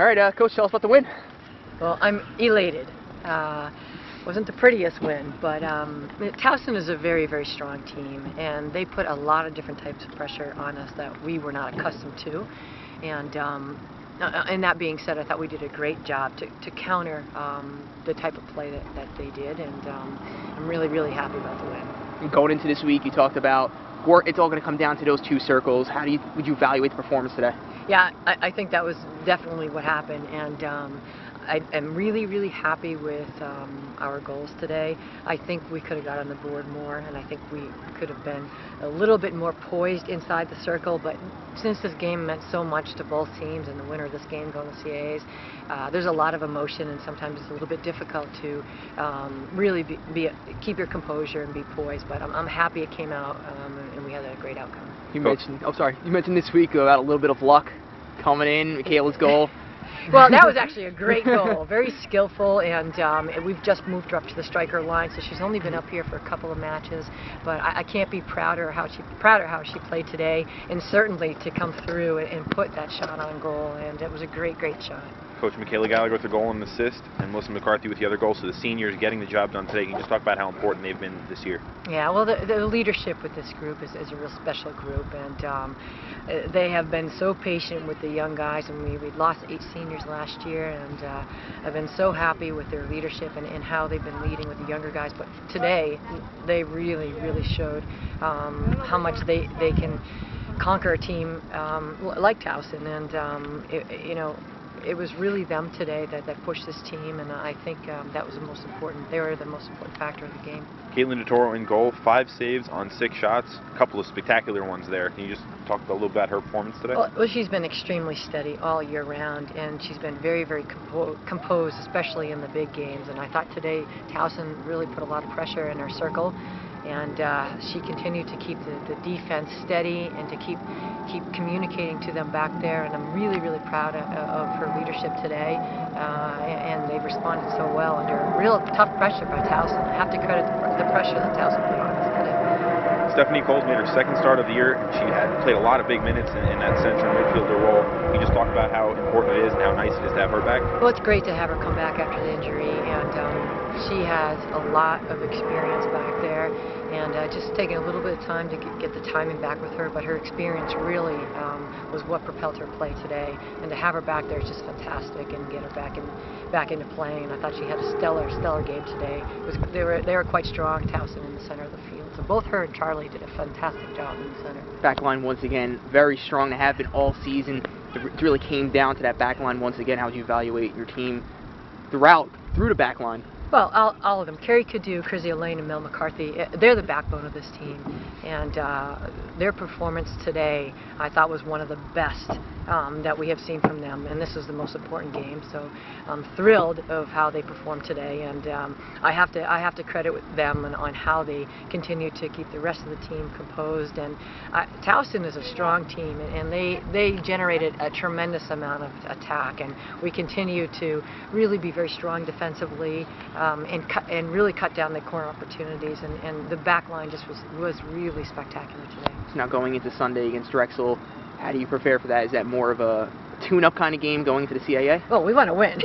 All right, Coach, tell us about the win. Well, I'm elated. Wasn't the prettiest win, but Towson is a very, very strong team, and they put a lot of different types of pressure on us that we were not accustomed to. And that being said, I thought we did a great job to counter the type of play that they did, and I'm really, really happy about the win. Going into this week, you talked about it's all going to come down to those two circles. How would you evaluate the performance today? Yeah, I think that was definitely what happened, and I'm really, really happy with our goals today. I think we could have got on the board more, and I think we could have been a little bit more poised inside the circle, but since this game meant so much to both teams and the winner of this game going to CAAs, there's a lot of emotion, and sometimes it's a little bit difficult to really keep your composure and be poised, but I'm happy it came out, and we had a great outcome. You mentioned this week about a little bit of luck coming in, Michaela's goal. Well, that was actually a great goal, very skillful, and we've just moved her up to the striker line, so she's only been up here for a couple of matches, but I can't be prouder how she played today, and certainly to come through and put that shot on goal, and it was a great, great shot. Coach Michaela Gallagher with the goal and assist, and Melissa McCarthy with the other goal. So the seniors getting the job done today. Can you just talk about how important they've been this year? Yeah, well, the leadership with this group is a real special group, and they have been so patient with the young guys, and we'd lost 8 seniors last year, and I've been so happy with their leadership and how they've been leading with the younger guys. But today, they really, really showed how much they can conquer a team like Towson, and it was really them today that pushed this team, and I think that was the most important. They were the most important factor of the game. Caitlin DeToro in goal, 5 saves on 6 shots, a couple of spectacular ones there. Can you just talk a little bit about her performance today? Well, she's been extremely steady all year round, and she's been very, very composed, especially in the big games. And I thought today Towson really put a lot of pressure in her circle, and she continued to keep the defense steady and to keep communicating to them back there, and I'm really, really proud of her leadership today, and they've responded so well under real tough pressure by Towson. I have to credit the pressure that Towson put on us today. Stephanie Coles made her 2nd start of the year. She had played a lot of big minutes in that central midfielder role. Can you just talk about how important it is and how nice it is to have her back? Well, it's great to have her come back after the injury, and she has a lot of experience back there, and just taking a little bit of time to get the timing back with her, but her experience really was what propelled her play today, and to have her back there is just fantastic, and get her back into playing. And I thought she had a stellar game today. They were quite strong, Towson, in the center of the field. So both her and Charlie did a fantastic job in the center. Backline once again, very strong to have been all season. It really came down to that backline once again. How would you evaluate your team through the backline? Well, all of them. Carrie Cadu, Kersey Lane, and Mel McCarthy, they're the backbone of this team. And their performance today, I thought, was one of the best that we have seen from them. And this is the most important game. So I'm thrilled of how they performed today. And I have to credit them on how they continue to keep the rest of the team composed. And Towson is a strong team, and they generated a tremendous amount of attack. And we continue to really be very strong defensively. And really cut down the corner opportunities, and the back line just was really spectacular today. So now going into Sunday against Drexel, how do you prepare for that? Is that more of a tune-up kind of game going into the CAA? Well, we want to win.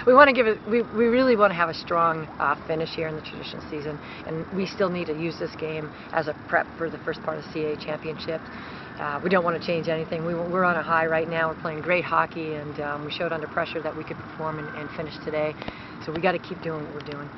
We want to give it. We really want to have a strong finish here in the traditional season, and we still need to use this game as a prep for the first part of the CAA championship. We don't want to change anything. We're on a high right now. We're playing great hockey, and we showed under pressure that we could perform and finish today. So we got to keep doing what we're doing.